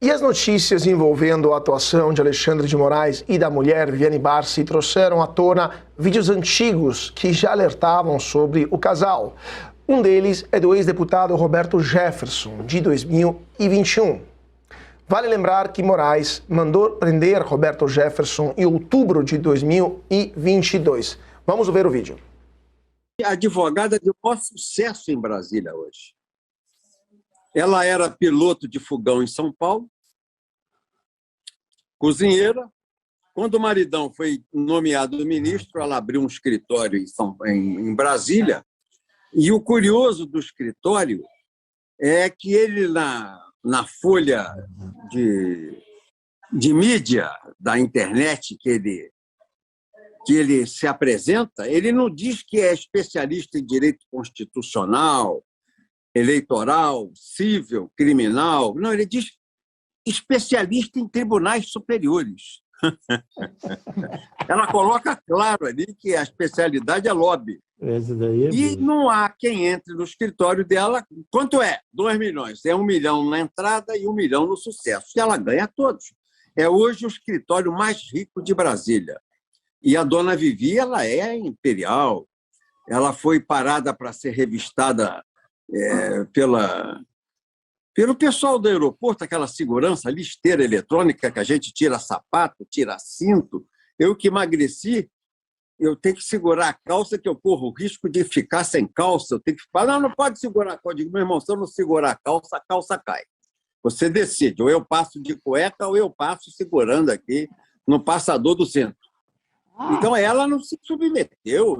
E as notícias envolvendo a atuação de Alexandre de Moraes e da mulher Viviane Barsi trouxeram à tona vídeos antigos que já alertavam sobre o casal. Um deles é do ex-deputado Roberto Jefferson, de 2021. Vale lembrar que Moraes mandou prender Roberto Jefferson em outubro de 2022. Vamos ver o vídeo. A advogada de maior sucesso em Brasília hoje. Ela era piloto de fogão em São Paulo, cozinheira. Quando o maridão foi nomeado ministro, ela abriu um escritório em Brasília. E o curioso do escritório é que ele, na folha de mídia da internet que ele se apresenta, ele não diz que é especialista em direito constitucional, eleitoral, civil, criminal. Não, ele diz especialista em tribunais superiores. Ela coloca claro ali que a especialidade é lobby. E não há quem entre no escritório dela. Quanto é? 2 milhões. É 1 milhão na entrada e 1 milhão no sucesso. E ela ganha todos. É hoje o escritório mais rico de Brasília. E a dona Vivi, ela é imperial. Ela foi parada para ser revistada pelo pessoal do aeroporto, aquela segurança, listeira eletrônica que a gente tira sapato, tira cinto. Eu que emagreci, eu tenho que segurar a calça, que eu corro o risco de ficar sem calça. Eu tenho que falar, não pode segurar a calça. Eu digo, meu irmão, se eu não segurar a calça cai. Você decide, ou eu passo de cueca ou eu passo segurando aqui no passador do centro. Então, ela não se submeteu.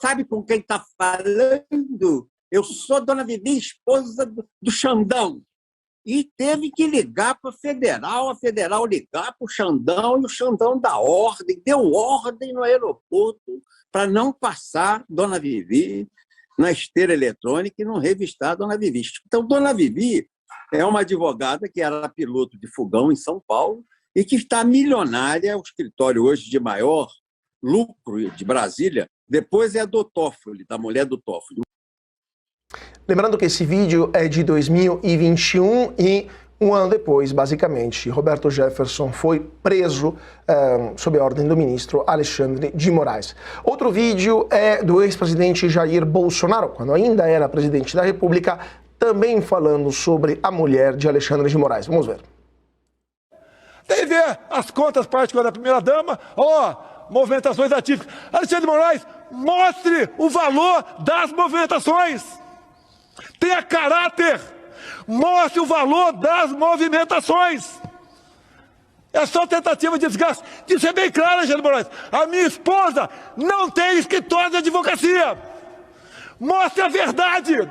Sabe com quem está falando? Eu sou dona Vivi, esposa do Xandão. E teve que ligar para a federal ligar para o Xandão, e o Xandão dá ordem, deu ordem no aeroporto para não passar dona Vivi na esteira eletrônica e não revistar a dona Vivi. Então, dona Vivi é uma advogada que era piloto de fogão em São Paulo e que está milionária, é o escritório hoje de maior lucro de Brasília. Depois é a do Toffoli, da mulher do Toffoli. Lembrando que esse vídeo é de 2021 e um ano depois, basicamente, Roberto Jefferson foi preso sob a ordem do ministro Alexandre de Moraes. Outro vídeo é do ex-presidente Jair Bolsonaro, quando ainda era presidente da República, também falando sobre a mulher de Alexandre de Moraes. Vamos ver. Tem que ver as contas particulares da primeira-dama, movimentações atípicas. Alexandre de Moraes, mostre o valor das movimentações. Tenha caráter, mostre o valor das movimentações. É só tentativa de desgaste. Isso é bem claro, Alexandre de Moraes. A minha esposa não tem escritório de advocacia. Mostre a verdade.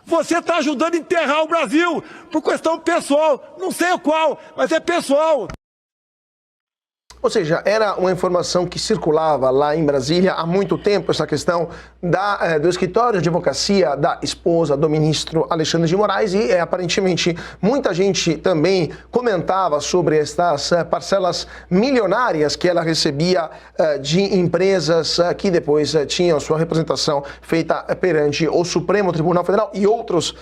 Você está ajudando a enterrar o Brasil por questão pessoal. Não sei o qual, mas é pessoal. Ou seja, era uma informação que circulava lá em Brasília há muito tempo, essa questão do escritório de advocacia da esposa do ministro Alexandre de Moraes, e aparentemente muita gente também comentava sobre estas parcelas milionárias que ela recebia de empresas que depois tinham sua representação feita perante o Supremo Tribunal Federal e outros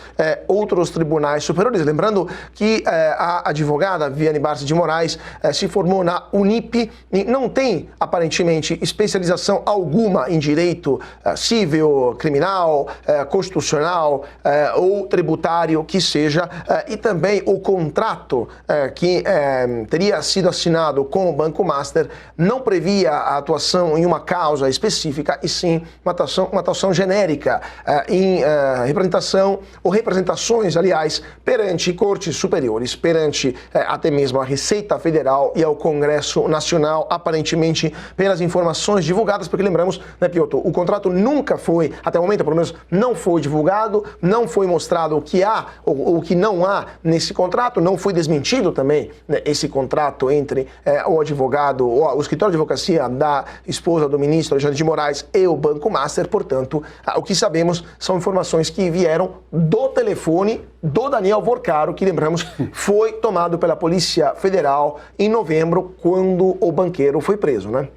tribunais superiores. Lembrando que a advogada Viviane Barsi de Moraes se formou na Unip, e não tem, aparentemente, especialização alguma em direito civil, criminal, constitucional ou tributário que seja, e também o contrato que teria sido assinado com o Banco Master não previa a atuação em uma causa específica, e sim uma atuação genérica em representação ou representações, aliás, perante cortes superiores, perante até mesmo a Receita Federal e ao Congresso Nacional, aparentemente pelas informações divulgadas, porque lembramos, né, Piotr, o contrato nunca foi, até o momento pelo menos, não foi divulgado, não foi mostrado o que há ou o que não há nesse contrato, não foi desmentido também, né, esse contrato entre o advogado, o escritório de advocacia da esposa do ministro Alexandre de Moraes e o Banco Master. Portanto, o que sabemos são informações que vieram do telefone do Daniel Vorcaro, que, lembramos, foi tomado pela Polícia Federal em novembro, quando o banqueiro foi preso, né?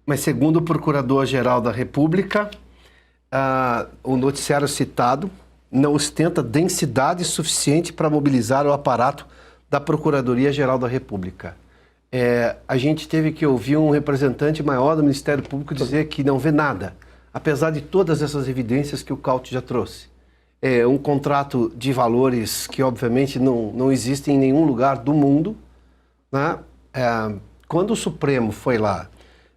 Mas segundo o Procurador-Geral da República, o noticiário citado não ostenta densidade suficiente para mobilizar o aparato da Procuradoria-Geral da República. A gente teve que ouvir um representante maior do Ministério Público dizer que não vê nada, apesar de todas essas evidências que o Caute já trouxe. É um contrato de valores que, obviamente, não existe em nenhum lugar do mundo, né? Quando o Supremo foi lá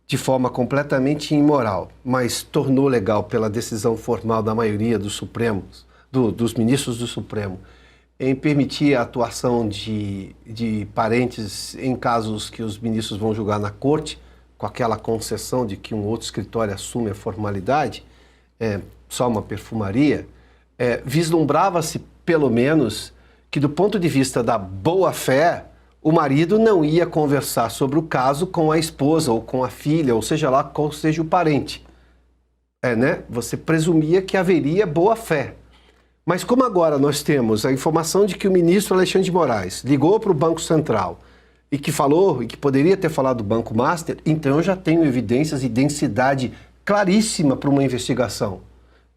de forma completamente imoral, mas tornou legal pela decisão formal da maioria dos Supremos, dos ministros do Supremo, em permitir a atuação de parentes em casos que os ministros vão julgar na corte, com aquela concessão de que um outro escritório assume a formalidade, só uma perfumaria, vislumbrava-se, pelo menos, que do ponto de vista da boa-fé, o marido não ia conversar sobre o caso com a esposa ou com a filha, ou seja lá qual seja o parente. Né? Você presumia que haveria boa-fé. Mas como agora nós temos a informação de que o ministro Alexandre de Moraes ligou para o Banco Central e que falou, e que poderia ter falado do Banco Master, então eu já tenho evidências e densidade claríssima para uma investigação.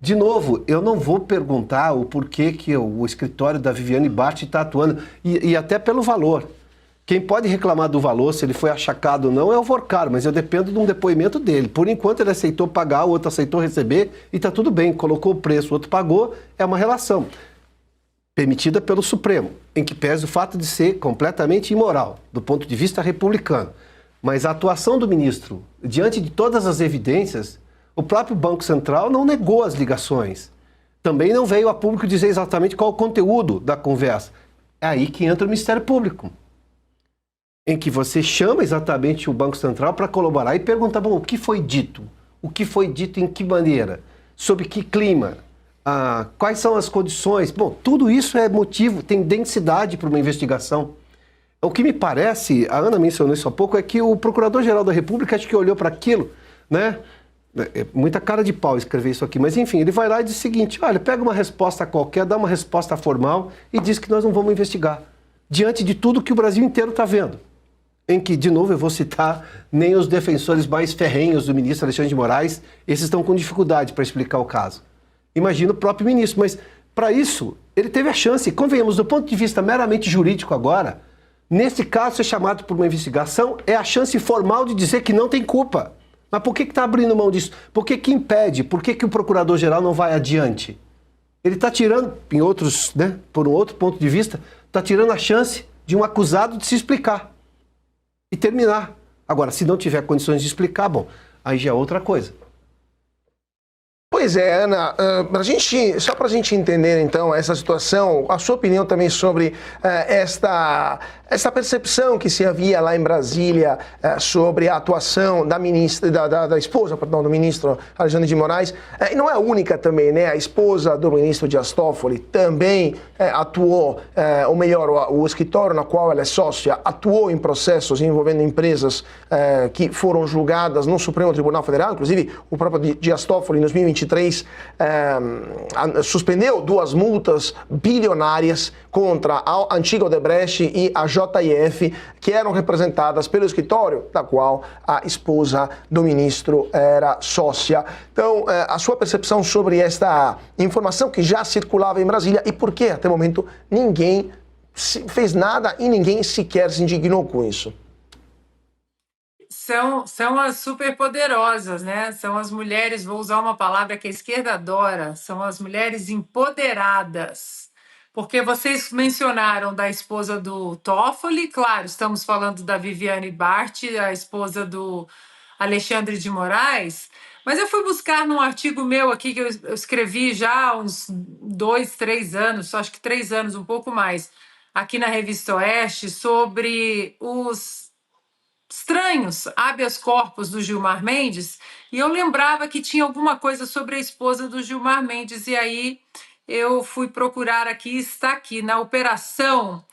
De novo, eu não vou perguntar o porquê que o escritório da Viviane Bart está atuando, e até pelo valor. Quem pode reclamar do valor, se ele foi achacado ou não, é o Vorcaro, mas eu dependo de um depoimento dele. Por enquanto ele aceitou pagar, o outro aceitou receber e está tudo bem, colocou o preço, o outro pagou, é uma relação permitida pelo Supremo, em que pese o fato de ser completamente imoral, do ponto de vista republicano. Mas a atuação do ministro, diante de todas as evidências, o próprio Banco Central não negou as ligações. Também não veio a público dizer exatamente qual o conteúdo da conversa. É aí que entra o Ministério Público, em que você chama exatamente o Banco Central para colaborar e pergunta, bom, o que foi dito? O que foi dito em que maneira? Sob que clima? Quais são as condições? Bom, tudo isso é motivo, tem densidade para uma investigação. O que me parece, a Ana mencionou isso há pouco, é que o Procurador-Geral da República acho que olhou para aquilo, né? É muita cara de pau escrever isso aqui, mas enfim, ele vai lá e diz o seguinte, olha, pega uma resposta qualquer, dá uma resposta formal e diz que nós não vamos investigar. Diante de tudo que o Brasil inteiro está vendo. Em que, de novo, eu vou citar, nem os defensores mais ferrenhos do ministro Alexandre de Moraes, esses estão com dificuldade para explicar o caso. Imagina o próprio ministro, mas para isso ele teve a chance, convenhamos, do ponto de vista meramente jurídico agora, nesse caso ser chamado por uma investigação é a chance formal de dizer que não tem culpa. Mas por que está abrindo mão disso? Por que impede? Por que o procurador-geral não vai adiante? Ele está tirando, em outros, né, por um outro ponto de vista, está tirando a chance de um acusado de se explicar e terminar. Agora, se não tiver condições de explicar, bom, aí já é outra coisa. Pois é, Ana, só para a gente entender então essa situação, a sua opinião também sobre esta percepção que se havia lá em Brasília sobre a atuação da ministra, da esposa, perdão, do ministro Alexandre de Moraes, e não é a única também, né? A esposa do ministro Dias Toffoli também atuou, ou melhor, o escritório na qual ela é sócia atuou em processos envolvendo empresas que foram julgadas no Supremo Tribunal Federal, inclusive o próprio Dias Toffoli em 2023 suspendeu 2 multas bilionárias contra a antiga Odebrecht e a JF, que eram representadas pelo escritório da qual a esposa do ministro era sócia. Então, a sua percepção sobre esta informação que já circulava em Brasília e por que até o momento ninguém fez nada e ninguém sequer se indignou com isso? São as superpoderosas, né? São as mulheres, vou usar uma palavra que a esquerda adora, são as mulheres empoderadas. Porque vocês mencionaram da esposa do Toffoli, claro, estamos falando da Viviane Bart, a esposa do Alexandre de Moraes, mas eu fui buscar num artigo meu aqui que eu escrevi já há uns 2, 3 anos, acho que 3 anos, um pouco mais, aqui na Revista Oeste, sobre os estranhos habeas corpus do Gilmar Mendes, e eu lembrava que tinha alguma coisa sobre a esposa do Gilmar Mendes, e aí eu fui procurar aqui, está aqui, na Operação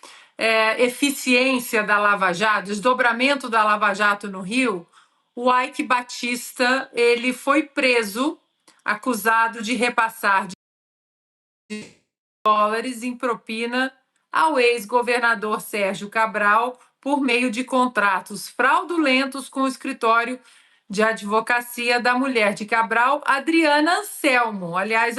Eficiência da Lava Jato, desdobramento da Lava Jato no Rio, o Ike Batista, ele foi preso, acusado de repassar dólares em propina ao ex-governador Sérgio Cabral por meio de contratos fraudulentos com o escritório de advocacia da mulher de Cabral, Adriana Anselmo. Aliás,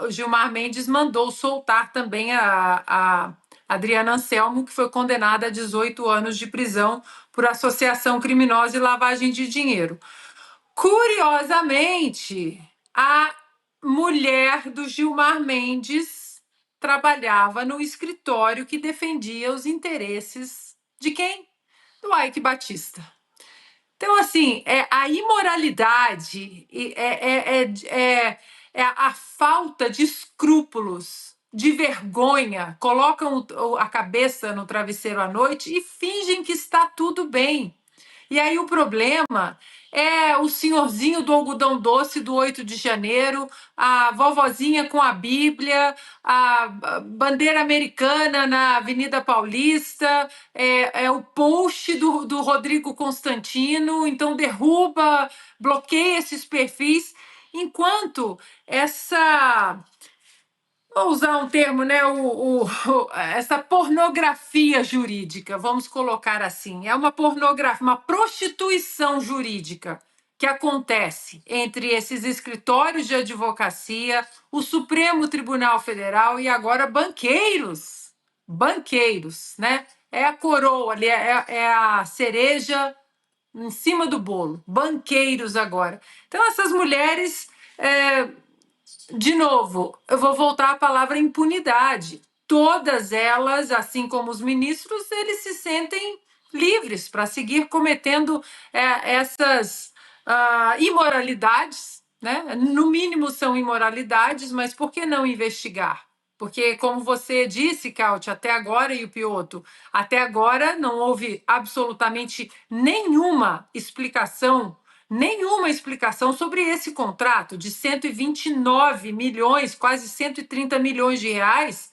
o Gilmar Mendes mandou soltar também a Adriana Anselmo, que foi condenada a 18 anos de prisão por associação criminosa e lavagem de dinheiro. Curiosamente, a mulher do Gilmar Mendes trabalhava no escritório que defendia os interesses de quem? Do Ike Batista. Então, assim, a imoralidade, é a falta de escrúpulos, de vergonha, colocam a cabeça no travesseiro à noite e fingem que está tudo bem. E aí o problema é o senhorzinho do algodão doce do 8 de janeiro, a vovozinha com a Bíblia, a bandeira americana na Avenida Paulista, é o post do Rodrigo Constantino, então derruba, bloqueia esses perfis, enquanto essa... Vou usar um termo, né? Essa pornografia jurídica, vamos colocar assim, é uma pornografia, uma prostituição jurídica que acontece entre esses escritórios de advocacia, o Supremo Tribunal Federal e agora banqueiros, né? É a coroa ali, é a cereja em cima do bolo, banqueiros agora. Então essas mulheres de novo, eu vou voltar à palavra impunidade. Todas elas, assim como os ministros, eles se sentem livres para seguir cometendo essas imoralidades, né? No mínimo são imoralidades, mas por que não investigar? Porque, como você disse, Caute, até agora, e o Piotto, até agora não houve absolutamente nenhuma explicação sobre esse contrato de 129 milhões, quase 130 milhões de reais,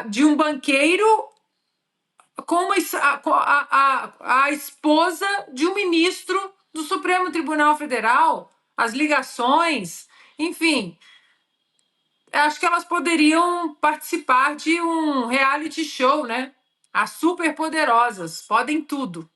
de um banqueiro com a esposa de um ministro do Supremo Tribunal Federal, as ligações, enfim. Acho que elas poderiam participar de um reality show, né? As superpoderosas, podem tudo.